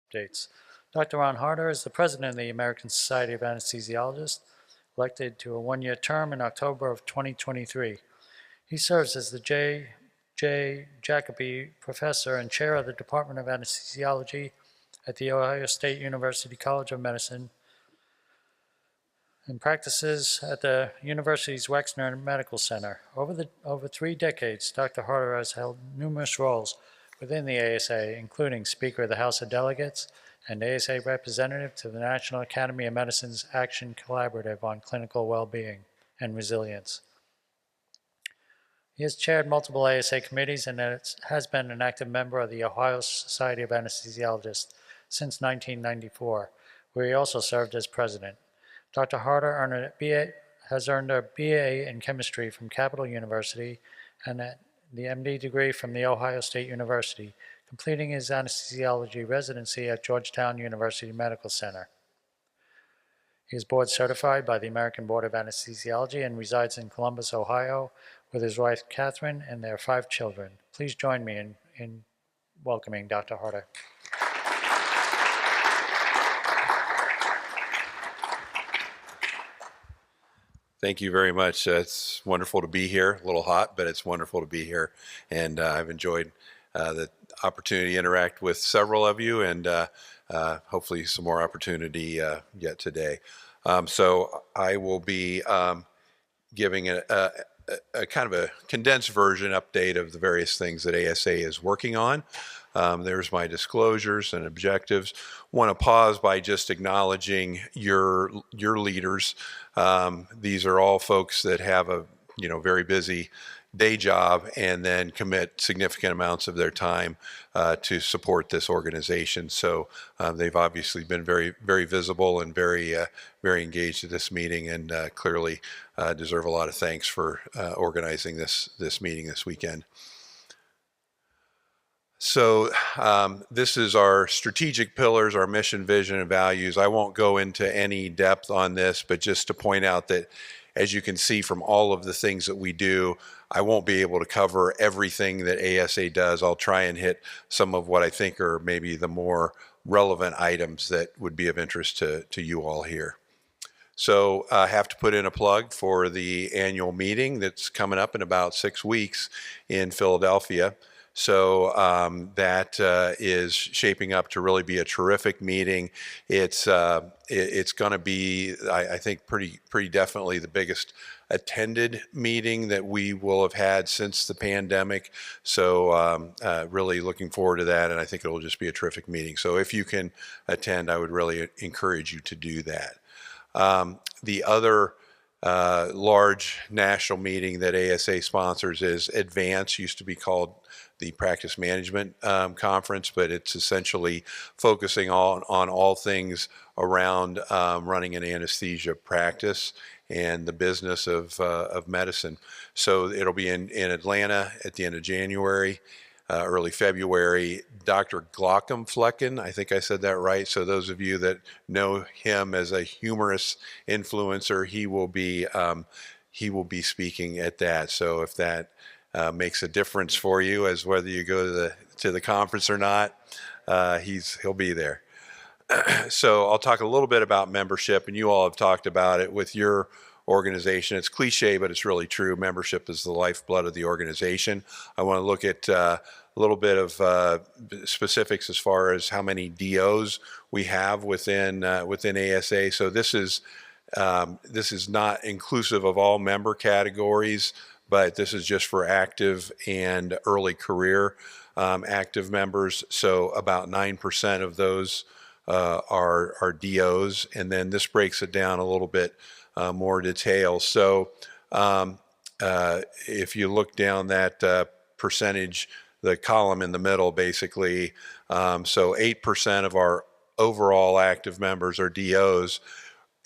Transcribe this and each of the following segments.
Updates. Dr. Ron Harder is the president of the American Society of Anesthesiologists, elected to a one-year term in October of 2023. He serves as the J. Jacoby Professor and Chair of the Department of Anesthesiology at the Ohio State University College of Medicine and practices at the university's Wexner Medical Center. Over 3 decades, Dr. Harder has held numerous roles within the ASA, including Speaker of the House of Delegates and ASA representative to the National Academy of Medicine's Action Collaborative on Clinical Well-Being and Resilience. He has chaired multiple ASA committees and has been an active member of the Ohio Society of Anesthesiologists since 1994, where he also served as president. Dr. Harder has earned a BA in chemistry from Capital University and the MD degree from the Ohio State University, completing his anesthesiology residency at Georgetown University Medical Center. He is board certified by the American Board of Anesthesiology and resides in Columbus, Ohio, with his wife Catherine and their 5 children. Please join me in welcoming Dr. Harder. Thank you very much. It's wonderful to be here. A little hot, but it's wonderful to be here. And I've enjoyed the opportunity to interact with several of you and hopefully some more opportunity yet today. So I will be giving a kind of a condensed version update of the various things that ASA is working on. There's my disclosures and objectives. Want to pause by just acknowledging your leaders. These are all folks that have a very busy day job and then commit significant amounts of their time to support this organization. So they've obviously been very, very visible and very engaged at this meeting, and clearly deserve a lot of thanks for organizing this meeting this weekend. So this is our strategic pillars, our mission, vision, and values. I won't go into any depth on this, but just to point out that, as you can see from all of the things that we do, I won't be able to cover everything that ASA does. I'll try and hit some of what I think are maybe the more relevant items that would be of interest to you all here. So I have to put in a plug for the annual meeting that's coming up in about 6 weeks in Philadelphia. So that is shaping up to really be a terrific meeting. It's going to be, I think, pretty definitely the biggest attended meeting that we will have had since the pandemic. So really looking forward to that, and I think it will just be a terrific meeting. So if you can attend, I would really encourage you to do that. The other large national meeting that ASA sponsors is Advance, used to be called the Practice Management Conference, but it's essentially focusing on all things around running an anesthesia practice and the business of medicine. So it'll be in Atlanta at the end of January, early February. Dr. Glaucom Flecken, I think I said that right. So those of you that know him as a humorous influencer, he will be speaking at that. So if that makes a difference for you as whether you go to the conference or not, he'll be there. So I'll talk a little bit about membership, and you all have talked about it with your organization. It's cliche, but it's really true. Membership is the lifeblood of the organization. I want to look at a little bit of specifics as far as how many DOs we have within ASA. So this is not inclusive of all member categories, but this is just for active and early career active members. So about 9% of those are DOs, and then this breaks it down a little bit more detail. So if you look down that percentage, the column in the middle, basically, so 8% of our overall active members are DOs.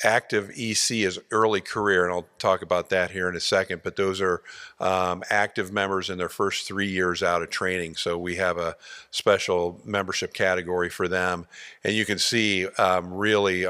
Active EC is early career, and I'll talk about that here in a second, but those are active members in their first 3 years out of training. So we have a special membership category for them. And you can see really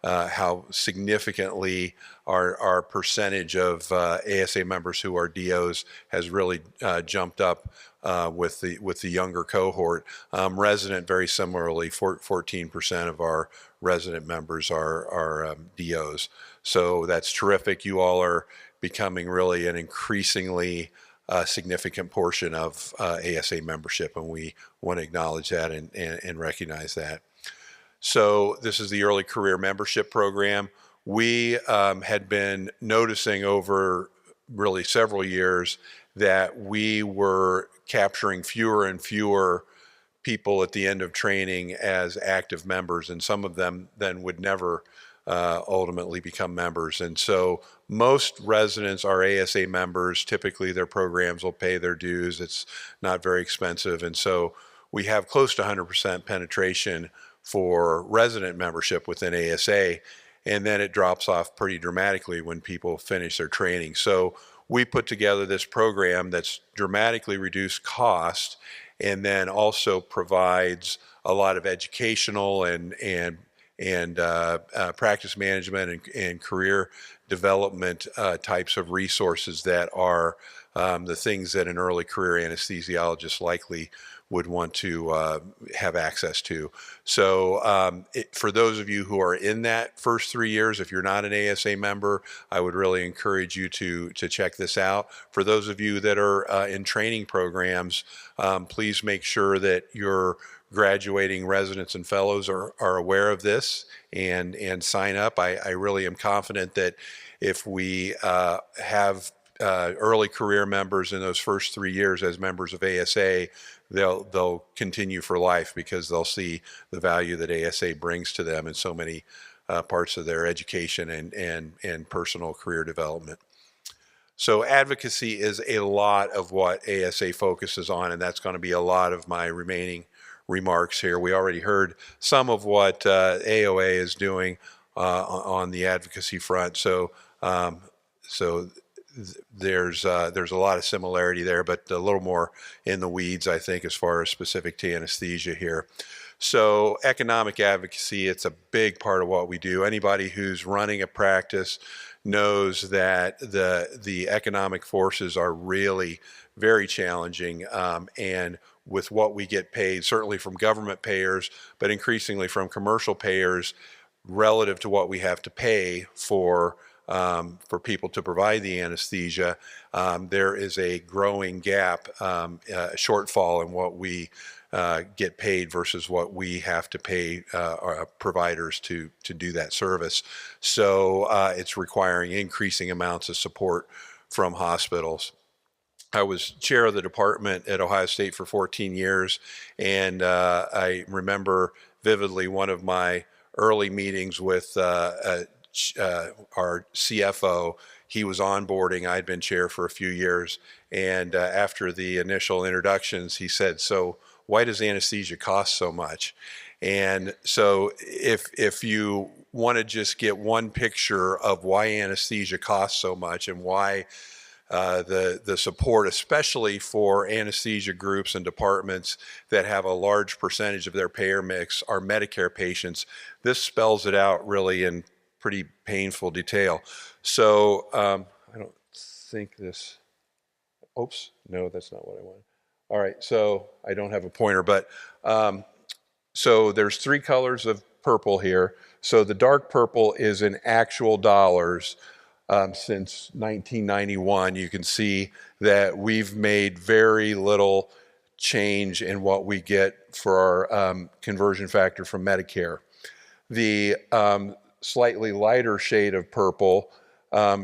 how significantly our percentage of ASA members who are DOs has really jumped up with the younger cohort. Resident, very similarly, 14% of our resident members are DOs. So that's terrific. You all are becoming really an increasingly significant portion of ASA membership, and we want to acknowledge that and recognize that. So this is the early career membership program. We had been noticing over really several years that we were capturing fewer and fewer people at the end of training as active members, and some of them then would never ultimately become members. And so most residents are ASA members. Typically their programs will pay their dues. It's not very expensive. And so we have close to 100% penetration for resident membership within ASA, and then it drops off pretty dramatically when people finish their training. So we put together this program that's dramatically reduced cost, and then also provides a lot of educational and practice management and career development types of resources that are the things that an early career anesthesiologist likely would want to have access to. So for those of you who are in that first 3 years, if you're not an ASA member, I would really encourage you to check this out. For those of you that are in training programs, please make sure that your graduating residents and fellows are aware of this and sign up. I really am confident that if we have early career members in those first 3 years as members of ASA, they'll continue for life, because they'll see the value that ASA brings to them in so many parts of their education and personal career development. So advocacy is a lot of what ASA focuses on, and that's going to be a lot of my remaining remarks here. We already heard some of what AOA is doing on the advocacy front. So there's a lot of similarity there, but a little more in the weeds, I think, as far as specific to anesthesia here. So economic advocacy, it's a big part of what we do. Anybody who's running a practice knows that the economic forces are really very challenging, and with what we get paid, certainly from government payers, but increasingly from commercial payers, relative to what we have to pay for people to provide the anesthesia, there is a growing gap, shortfall in what we get paid versus what we have to pay our providers to do that service. So it's requiring increasing amounts of support from hospitals. I was chair of the department at Ohio State for 14 years, and I remember vividly one of my early meetings with our CFO. He was onboarding. I'd been chair for a few years, and after the initial introductions, he said, "So why does anesthesia cost so much?" And so if you want to just get one picture of why anesthesia costs so much and why the support, especially for anesthesia groups and departments that have a large percentage of their payer mix are Medicare patients, this spells it out really in pretty painful detail. So I don't think this, oops, no, that's not what I wanted. All right, so I don't have a pointer, but so there's three colors of purple here. So the dark purple is in actual dollars. Since 1991, you can see that we've made very little change in what we get for our conversion factor from Medicare. The slightly lighter shade of purple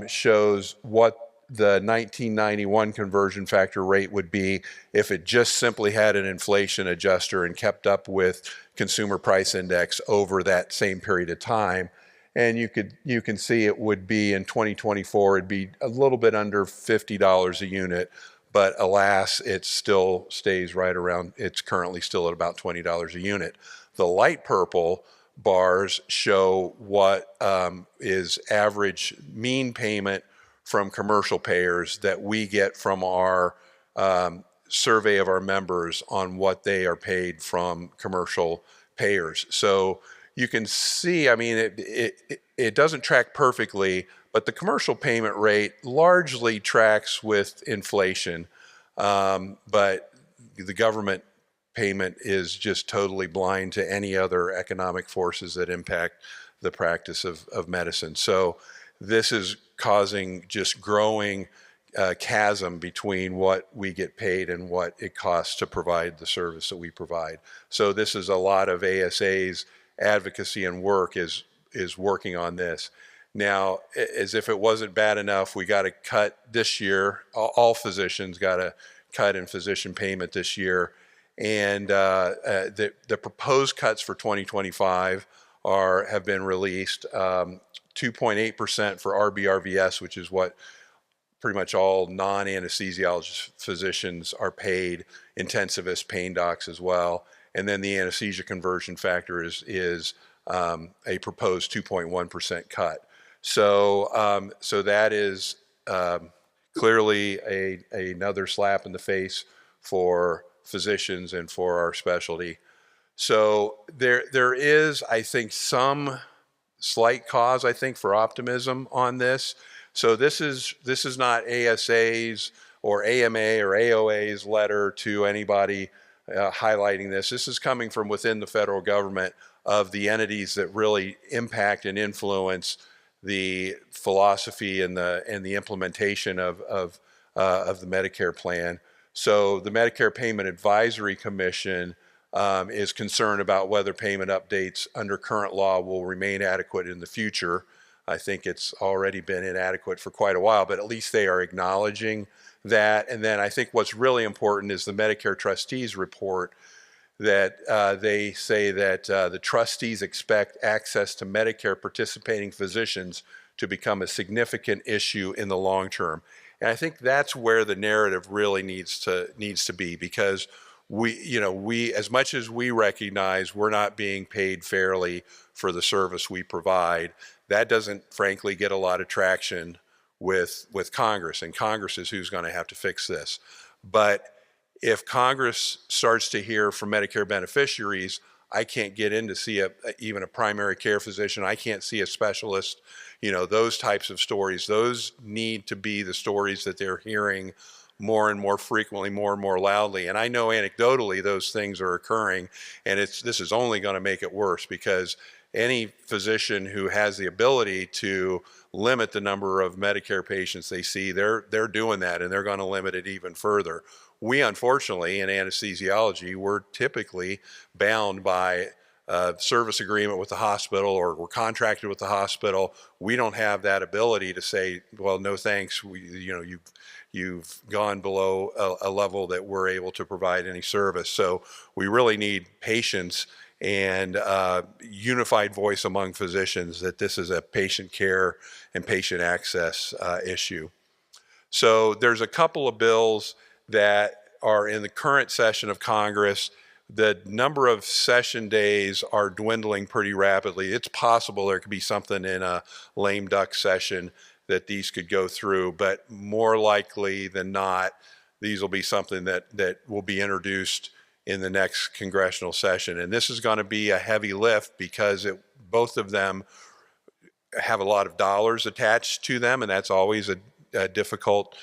shows what the 1991 conversion factor rate would be if it just simply had an inflation adjuster and kept up with consumer price index over that same period of time. And you can see it would be in 2024, it'd be a little bit under $50 a unit, but alas, it still stays right around, it's currently still at about $20 a unit. The light purple bars show what is average mean payment from commercial payers that we get from our survey of our members on what they are paid from commercial payers. So you can see, I mean, it doesn't track perfectly, but the commercial payment rate largely tracks with inflation. But the government payment is just totally blind to any other economic forces that impact the practice of medicine. So this is causing just growing chasm between what we get paid and what it costs to provide the service that we provide. So this is a lot of ASA's advocacy and work is working on this. Now, as if it wasn't bad enough, we got to cut this year. All physicians got to cut in physician payment this year. And the proposed cuts for 2025 have been released. 2.8% for RBRVS, which is what pretty much all non-anesthesiologist physicians are paid, intensivists, pain docs as well. And then the anesthesia conversion factor is a proposed 2.1% cut. So, so that is clearly another slap in the face for physicians and for our specialty. So there is, I think, some slight cause, I think, for optimism on this. So this is not ASA's or AMA or AOA's letter to anybody highlighting this. This is coming from within the federal government of the entities that really impact and influence the philosophy and the implementation of the Medicare plan. So the Medicare Payment Advisory Commission is concerned about whether payment updates under current law will remain adequate in the future. I think it's already been inadequate for quite a while, but at least they are acknowledging that. And then I think what's really important is the Medicare trustees report that they say that the trustees expect access to Medicare participating physicians to become a significant issue in the long term. And I think that's where the narrative really needs to be, because we as much as we recognize we're not being paid fairly for the service we provide, that doesn't frankly get a lot of traction with Congress, and Congress is who's going to have to fix this. But if Congress starts to hear from Medicare beneficiaries, I can't get in to see even a primary care physician, I can't see a specialist, those types of stories, those need to be the stories that they're hearing more and more frequently, more and more loudly. And I know anecdotally those things are occurring, and this is only going to make it worse, because any physician who has the ability to limit the number of Medicare patients they see, they're doing that, and they're going to limit it even further. We, unfortunately, in anesthesiology, we're typically bound by a service agreement with the hospital, or we're contracted with the hospital. We don't have that ability to say, well, no thanks, you've gone below a level that we're able to provide any service. So we really need patience and unified voice among physicians that this is a patient care and patient access issue. So there's a couple of bills that are in the current session of Congress. The number of session days are dwindling pretty rapidly. It's possible there could be something in a lame duck session that these could go through, but more likely than not, these will be something that will be introduced in the next congressional session. And this is going to be a heavy lift, because both of them have a lot of dollars attached to them, and that's always a difficult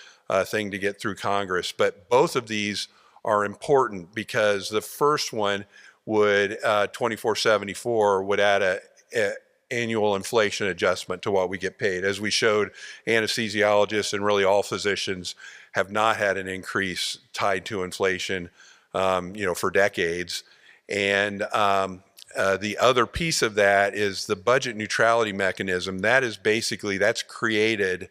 thing to get through Congress. But both of these are important, because the first one would, 2474, would add a annual inflation adjustment to what we get paid. As we showed, anesthesiologists and really all physicians have not had an increase tied to inflation, for decades. And the other piece of that is the budget neutrality mechanism. That's created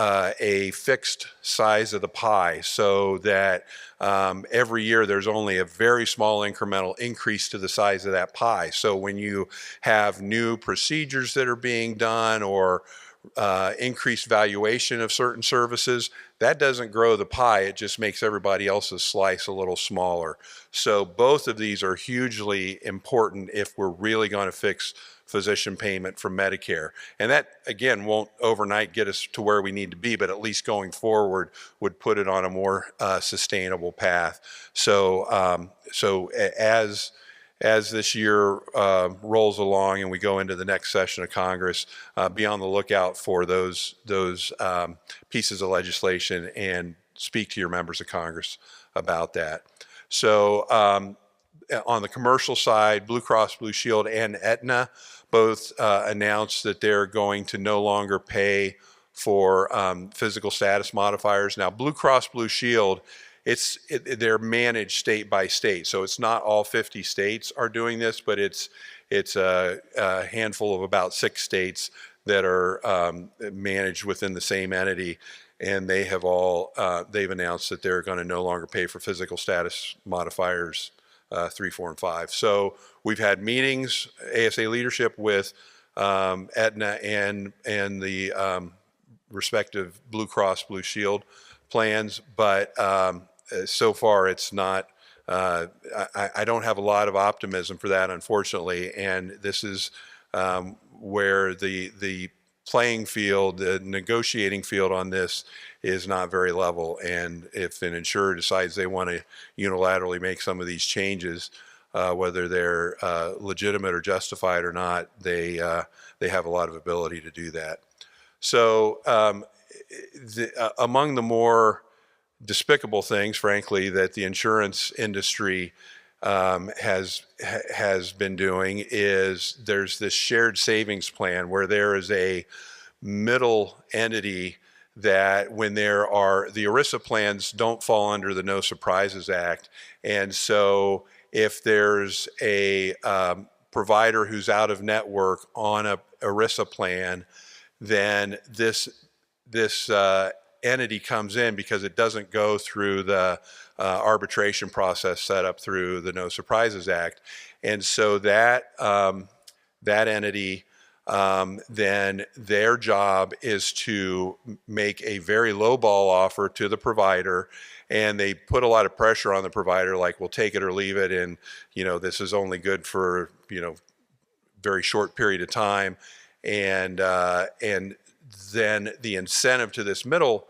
a fixed size of the pie, so that every year there's only a very small incremental increase to the size of that pie. So when you have new procedures that are being done, or increased valuation of certain services, that doesn't grow the pie, it just makes everybody else's slice a little smaller. So both of these are hugely important if we're really going to fix physician payment from Medicare. And that, again, won't overnight get us to where we need to be, but at least going forward would put it on a more sustainable path. So, as this year rolls along and we go into the next session of Congress, be on the lookout for those pieces of legislation and speak to your members of Congress about that. So on the commercial side, Blue Cross Blue Shield and Aetna both announced that they're going to no longer pay for physical status modifiers. Now, Blue Cross Blue Shield, they're managed state by state, so it's not all 50 states are doing this, but it's a handful of about 6 states that are managed within the same entity, and they have all they've announced that they're going to no longer pay for physical status modifiers 3, 4, and 5. So we've had meetings, ASA leadership with Aetna and the respective Blue Cross Blue Shield plans, but so far it's not. I don't have a lot of optimism for that, unfortunately, and this is where the playing field, the negotiating field on this is not very level. And if an insurer decides they want to unilaterally make some of these changes, whether they're legitimate or justified or not, they have a lot of ability to do that. So among the more despicable things, frankly, that the insurance industry has been doing is there's this shared savings plan where there is a middle entity that when there are, the ERISA plans don't fall under the No Surprises Act. And so if there's a provider who's out of network on a ERISA plan, then this entity comes in because it doesn't go through the arbitration process set up through the No Surprises Act. And so that entity, then their job is to make a very lowball offer to the provider, and they put a lot of pressure on the provider, like, we'll take it or leave it, and this is only good for very short period of time, and then the incentive to this middle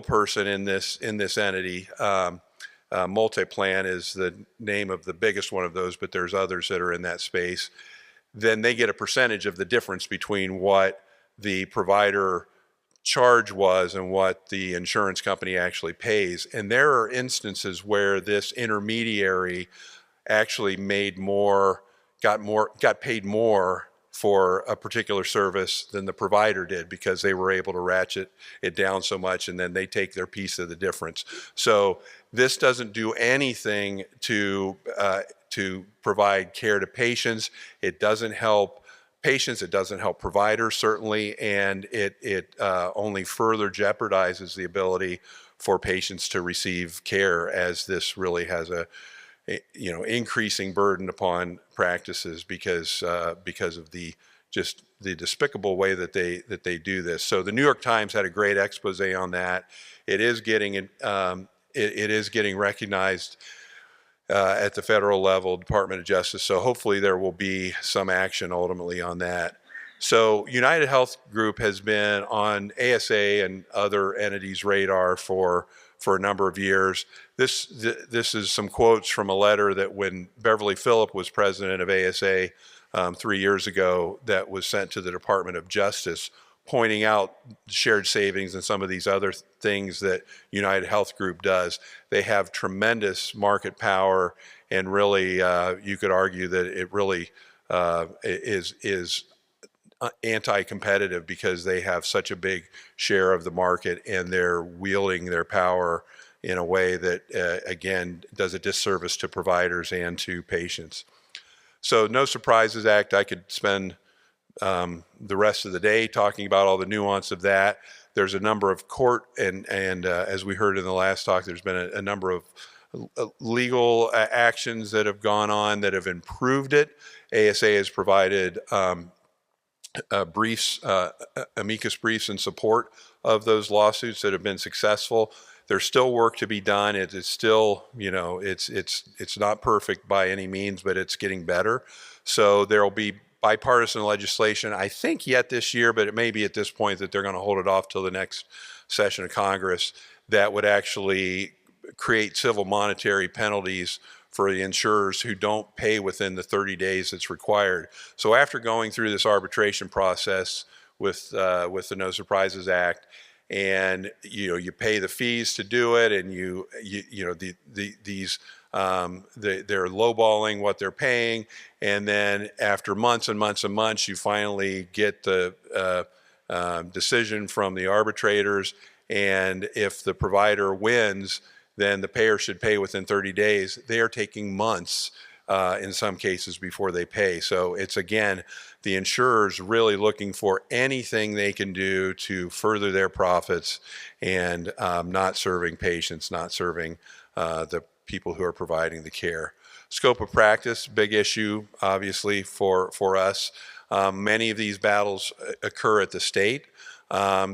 person in this entity, Multiplan is the name of the biggest one of those, but there's others that are in that space. Then they get a percentage of the difference between what the provider charge was and what the insurance company actually pays. And there are instances where this intermediary actually got paid more for a particular service than the provider did, because they were able to ratchet it down so much, and then they take their piece of the difference. So this doesn't do anything to provide care to patients. It doesn't help patients. It doesn't help providers, certainly, and it only further jeopardizes the ability for patients to receive care, as this really has a increasing burden upon practices because of the despicable way that they do this. So the New York Times had a great expose on that. It is getting recognized at the federal level, Department of Justice. So hopefully there will be some action ultimately on that. So United Health Group has been on ASA and other entities' radar for a number of years. This is some quotes from a letter that when Beverly Phillip was president of ASA 3 years ago, that was sent to the Department of Justice, pointing out shared savings and some of these other things that United Health Group does. They have tremendous market power, and really, you could argue that it really is anti-competitive because they have such a big share of the market, and they're wielding their power in a way that, again, does a disservice to providers and to patients. So No Surprises Act, I could spend the rest of the day talking about all the nuance of that. There's a number of court and as we heard in the last talk, there's been a number of legal actions that have gone on that have improved it. ASA has provided amicus briefs in support of those lawsuits that have been successful. There's still work to be done. It is still, it's not perfect by any means, but it's getting better. So there will be bipartisan legislation, I think, yet this year, but it may be at this point that they're going to hold it off till the next session of Congress, that would actually create civil monetary penalties for the insurers who don't pay within the 30 days that's required. So after going through this arbitration process with the No Surprises Act, and you pay the fees to do it, and they're lowballing what they're paying, and then after months and months and months, you finally get the decision from the arbitrators, and if the provider wins, then the payer should pay within 30 days. They are taking months in some cases before they pay. So it's, again, the insurers really looking for anything they can do to further their profits and not serving patients, not serving the people who are providing the care. Scope of practice, big issue, obviously, for us. Many of these battles occur at the state.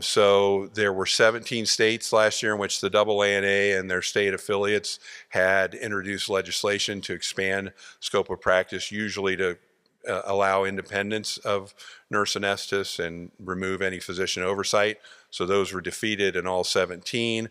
So there were 17 states last year in which the AANA and their state affiliates had introduced legislation to expand scope of practice, usually to allow independence of nurse anesthetists and remove any physician oversight. So those were defeated in all 17.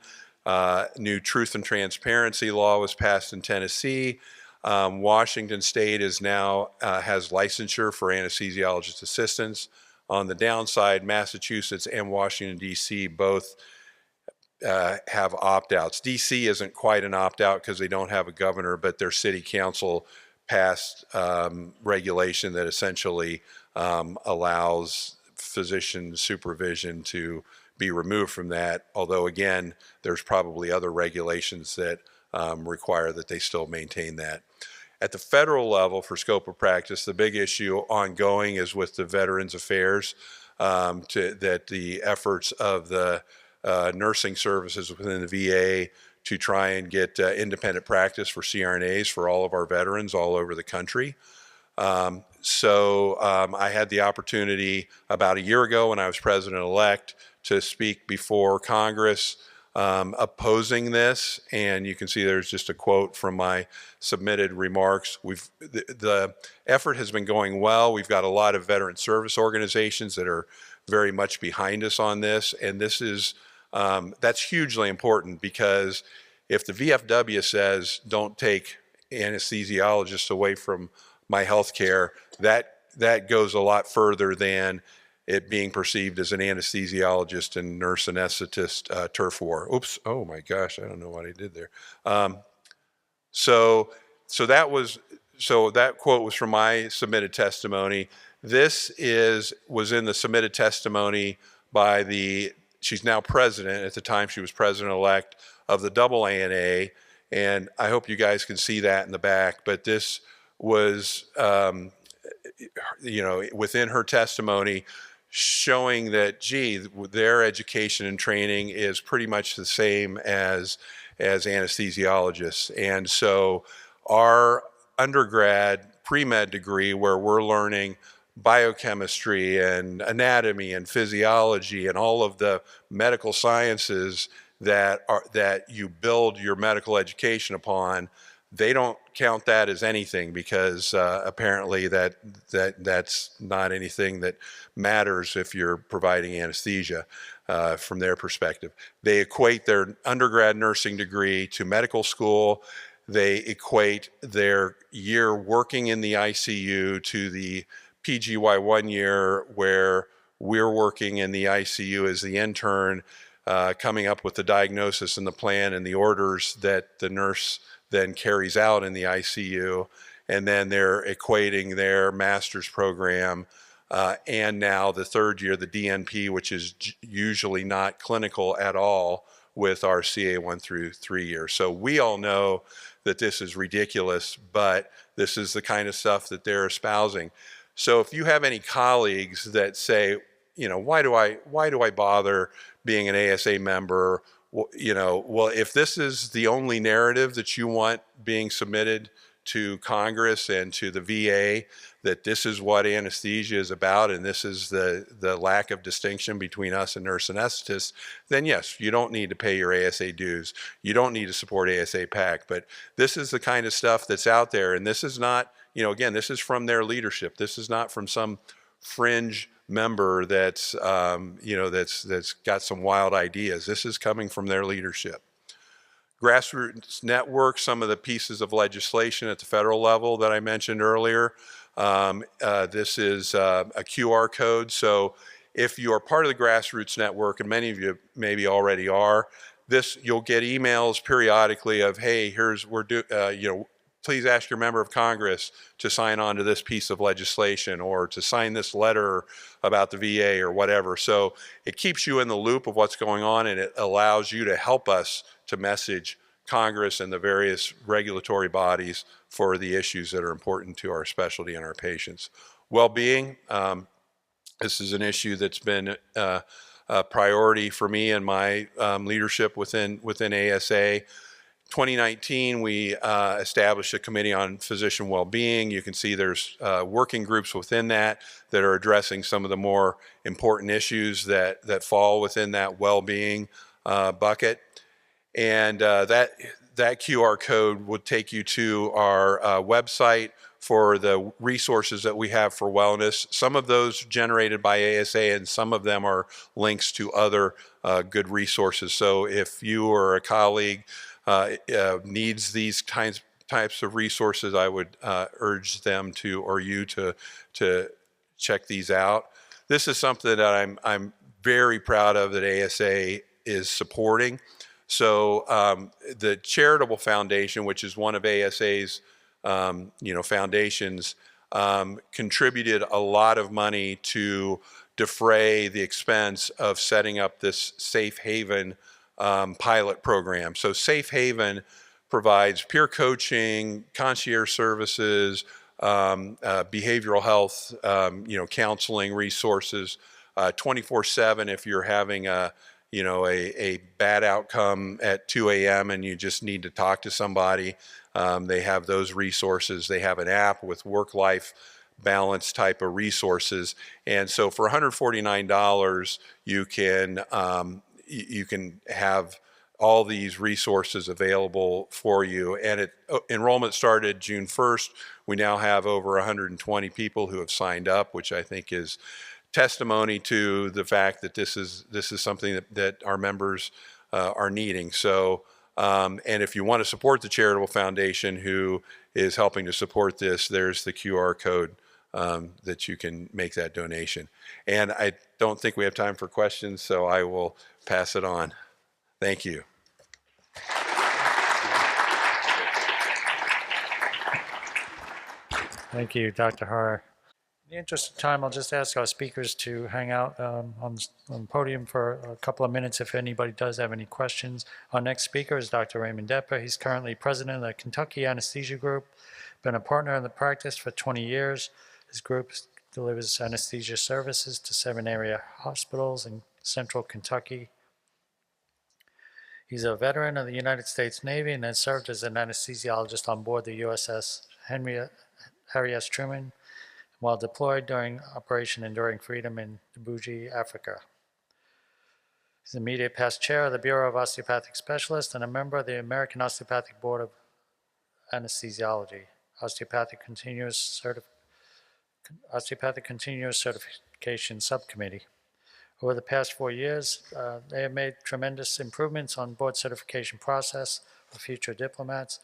New truth and transparency law was passed in Tennessee. Washington State is now has licensure for anesthesiologist assistants. On the downside, Massachusetts and Washington, D.C. both have opt-outs. D.C. isn't quite an opt-out because they don't have a governor, but their city council passed regulation that essentially allows physician supervision to be removed from that, although, again, there's probably other regulations that require that they still maintain that. At the federal level for scope of practice, the big issue ongoing is with the Veterans Affairs, that the efforts of the nursing services within the VA to try and get independent practice for CRNAs for all of our veterans all over the country. So I had the opportunity about a year ago when I was president-elect to speak before Congress opposing this, and you can see there's just a quote from my submitted remarks. The effort has been going well. We've got a lot of veteran service organizations that are very much behind us on this, and this is that's hugely important, because if the VFW says don't take anesthesiologists away from my health care, that goes a lot further than it being perceived as an anesthesiologist and nurse anesthetist turf war. Oops, oh my gosh, I don't know what I did there. So that quote was from my submitted testimony. This was in the submitted testimony by she's now president, at the time she was president-elect, of the AANA, and I hope you guys can see that in the back, but this was, within her testimony, showing that, gee, their education and training is pretty much the same as anesthesiologists. And so our undergrad pre-med degree, where we're learning biochemistry and anatomy and physiology and all of the medical sciences that you build your medical education upon, they don't count that as anything, because apparently that's not anything that matters if you're providing anesthesia from their perspective. They equate their undergrad nursing degree to medical school. They equate their year working in the ICU to the PGY 1 year where we're working in the ICU as the intern, coming up with the diagnosis and the plan and the orders that the nurse then carries out in the ICU, and then they're equating their master's program and now the third year, the DNP, which is usually not clinical at all, with our CA 1 through 3 years. So we all know that this is ridiculous, but this is the kind of stuff that they're espousing. So if you have any colleagues that say, why do I bother being an ASA member? Well, if this is the only narrative that you want being submitted to Congress and to the VA, that this is what anesthesia is about and this is the lack of distinction between us and nurse anesthetists, then yes, you don't need to pay your ASA dues. You don't need to support ASA PAC, but this is the kind of stuff that's out there, and this is not, again, this is from their leadership. This is not from some fringe member that's that's got some wild ideas. This is coming from their leadership. Grassroots network, some of the pieces of legislation at the federal level that I mentioned earlier. This is a QR code. So if you are part of the grassroots network, and many of you maybe already are, you'll get emails periodically of, hey, please ask your member of Congress to sign on to this piece of legislation or to sign this letter about the VA or whatever. So it keeps you in the loop of what's going on, and it allows you to help us to message Congress and the various regulatory bodies for the issues that are important to our specialty and our patients. Well-being, this is an issue that's been a priority for me and my leadership within ASA. 2019, we established a committee on physician well-being. You can see there's working groups within that are addressing some of the more important issues that fall within that well-being bucket. And that QR code would take you to our website for the resources that we have for wellness. Some of those generated by ASA, and some of them are links to other good resources. So if you or a colleague needs these types of resources, I would urge them to, or you to check these out. This is something that I'm very proud of that ASA is supporting. So the Charitable Foundation, which is one of ASA's foundations, contributed a lot of money to defray the expense of setting up this Safe Haven pilot program. So Safe Haven provides peer coaching, concierge services, behavioral health, counseling resources, 24/7 if you're having a bad outcome at 2 a.m. and you just need to talk to somebody. They have those resources. They have an app with work-life balance type of resources. And so for $149, you can have all these resources available for you. And enrollment started June 1st. We now have over 120 people who have signed up, which I think is testimony to the fact that this is something that our members are needing. So, and if you want to support the Charitable Foundation who is helping to support this, there's the QR code that you can make that donation. And I don't think we have time for questions, so I will pass it on. Thank you. Thank you, Dr. Harder. In the interest of time, I'll just ask our speakers to hang out on the podium for a couple of minutes if anybody does have any questions. Our next speaker is Dr. Raymond Depper. He's currently president of the Kentucky Anesthesia Group, been a partner in the practice for 20 years. His group delivers anesthesia services to 7 area hospitals in central Kentucky. He's a veteran of the United States Navy and has served as an anesthesiologist on board the USS Harry S. Truman while deployed during Operation Enduring Freedom in Djibouti, Africa. He's immediate past chair of the Bureau of Osteopathic Specialists and a member of the American Osteopathic Board of Anesthesiology, Osteopathic Continuous Certification Subcommittee. Over the past 4 years, they have made tremendous improvements on board certification process for future diplomats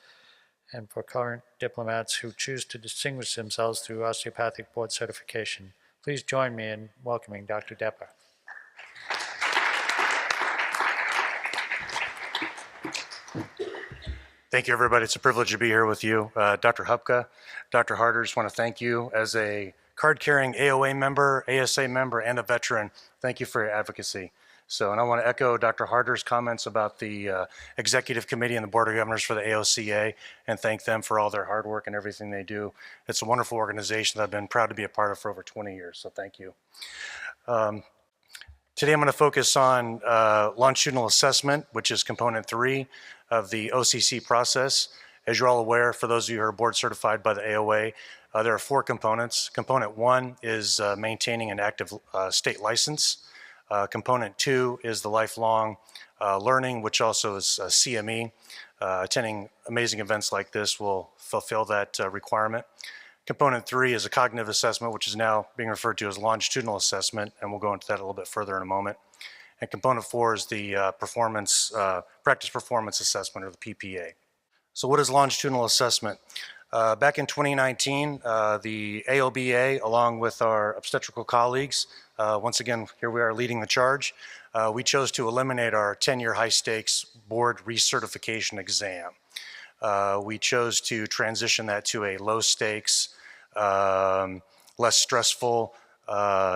and for current diplomats who choose to distinguish themselves through osteopathic board certification. Please join me in welcoming Dr. Depper. Thank you, everybody. It's a privilege to be here with you. Dr. Hupka, Dr. Harder, just want to thank you as a card-carrying AOA member, ASA member, and a veteran. Thank you for your advocacy. So, and I want to echo Dr. Harder's comments about the Executive Committee and the Board of Governors for the AOCA and thank them for all their hard work and everything they do. It's a wonderful organization that I've been proud to be a part of for over 20 years, so thank you. Today I'm going to focus on longitudinal assessment, which is component 3 of the OCC process. As you're all aware, for those of you who are board certified by the AOA, there are 4 components. Component 1 is maintaining an active state license. Component 2 is the lifelong learning, which also is CME. Attending amazing events like this will fulfill that requirement. Component 3 is a cognitive assessment, which is now being referred to as longitudinal assessment, and we'll go into that a little bit further in a moment. And component 4 is the practice performance assessment, or the PPA. So what is longitudinal assessment? Back in 2019, the AOBA, along with our obstetrical colleagues, Once again, here we are leading the charge. We chose to eliminate our 10-year high-stakes board recertification exam. We chose to transition that to a low-stakes, less stressful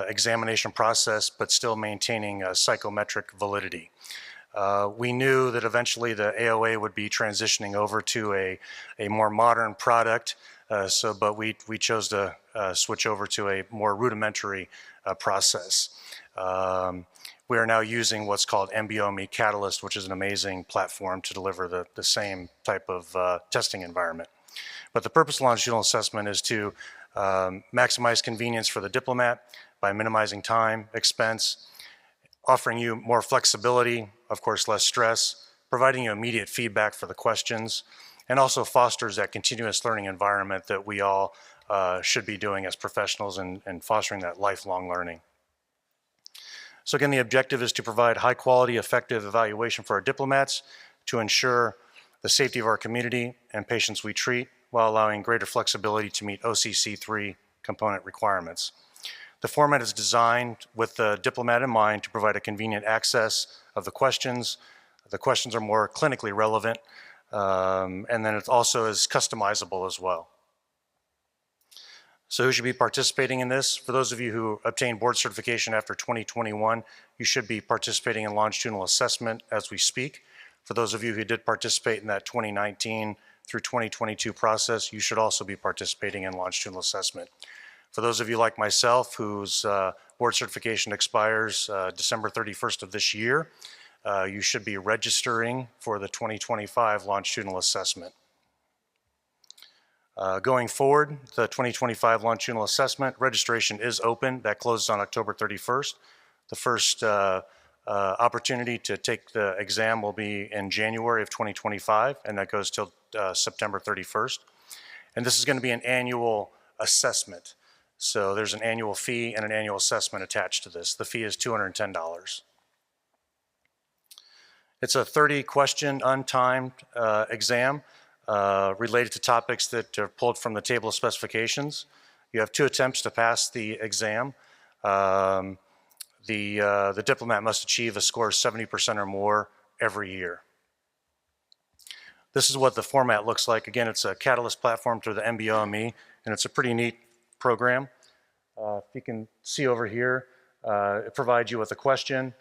examination process, but still maintaining psychometric validity. We knew that eventually the AOA would be transitioning over to a more modern product, but we chose to switch over to a more rudimentary process. We are now using what's called MBOME Catalyst, which is an amazing platform to deliver the same type of testing environment. But the purpose of longitudinal assessment is to maximize convenience for the diplomat by minimizing time, expense, offering you more flexibility, of course less stress, providing you immediate feedback for the questions, and also fosters that continuous learning environment that we all should be doing as professionals and fostering that lifelong learning. So again, the objective is to provide high quality, effective evaluation for our diplomats to ensure the safety of our community and patients we treat while allowing greater flexibility to meet OCC 3 component requirements. The format is designed with the diplomat in mind to provide a convenient access of the questions. The questions are more clinically relevant, and then it also is customizable as well. So who should be participating in this? For those of you who obtained board certification after 2021, you should be participating in longitudinal assessment as we speak. For those of you who did participate in that 2019 through 2022 process, you should also be participating in longitudinal assessment. For those of you like myself whose board certification expires December 31st of this year, you should be registering for the 2025 longitudinal assessment. Going forward, the 2025 longitudinal assessment registration is open. That closes on October 31st. The first opportunity to take the exam will be in January of 2025, and that goes till September 31st. And this is going to be an annual assessment. So there's an annual fee and an annual assessment attached to this. The fee is $210. It's a 30-question untimed exam related to topics that are pulled from the table of specifications. You have 2 attempts to pass the exam. The diplomat must achieve a score of 70% or more every year. This is what the format looks like. Again, it's a Catalyst platform through the MBOME, and it's a pretty neat program. If you can see over here, it provides you with a question.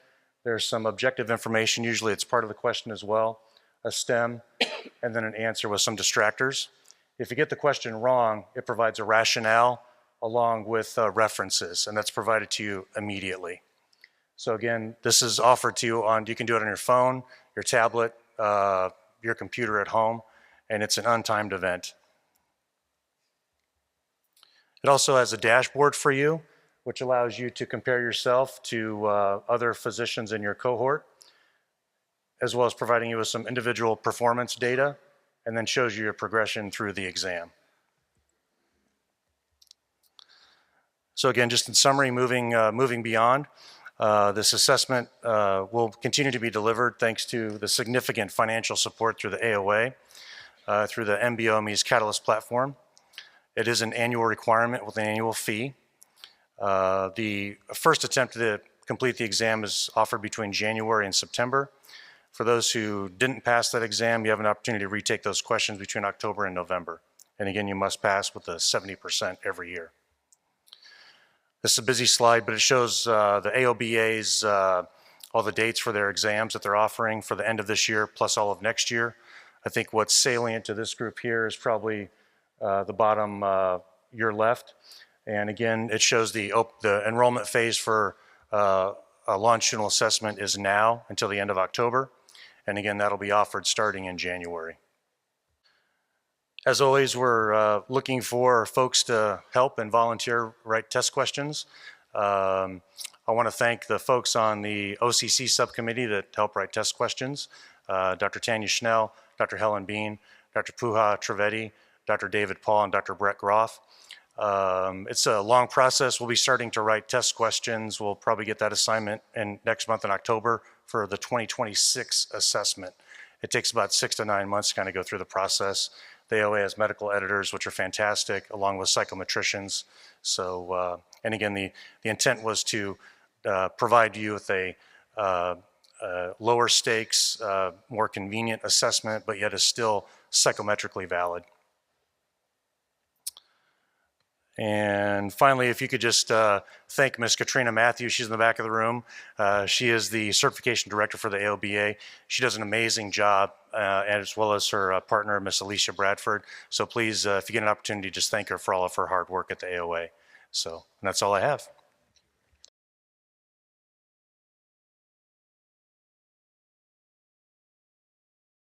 There's some objective information. Usually it's part of the question as well, a STEM, and then an answer with some distractors. If you get the question wrong, it provides a rationale along with references, and that's provided to you immediately. So again, this is offered to you on, you can do it on your phone, your tablet, your computer at home, and it's an untimed event. It also has a dashboard for you, which allows you to compare yourself to other physicians in your cohort, as well as providing you with some individual performance data, and then shows you your progression through the exam. So again, just in summary, moving beyond, this assessment will continue to be delivered thanks to the significant financial support through the AOA, through the MBOME's Catalyst platform. It is an annual requirement with an annual fee. The first attempt to complete the exam is offered between January and September. For those who didn't pass that exam, you have an opportunity to retake those questions between October and November. And again, you must pass with a 70% every year. This is a busy slide, but it shows the AOBA's, all the dates for their exams that they're offering for the end of this year, plus all of next year. I think what's salient to this group here is probably the bottom your left. And again, it shows the enrollment phase for a longitudinal assessment is now until the end of October. And again, that'll be offered starting in January. As always, we're looking for folks to help and volunteer write test questions. I want to thank the folks on the OCC subcommittee that help write test questions. Dr. Tanya Schnell, Dr. Helen Bean, Dr. Puha Trivedi, Dr. David Paul, and Dr. Brett Groff. It's a long process. We'll be starting to write test questions. We'll probably get that assignment next month in October for the 2026 assessment. It takes about 6 to 9 months to kind of go through the process. The AOA has medical editors, which are fantastic, along with psychometricians. So, and again, the intent was to provide you with a lower stakes, more convenient assessment, but yet is still psychometrically valid. And finally, if you could just thank Ms. Katrina Matthews. She's in the back of the room. She is the certification director for the AOBA. She does an amazing job, as well as her partner, Ms. Alicia Bradford. So please, if you get an opportunity, just thank her for all of her hard work at the AOA. So, and that's all I have.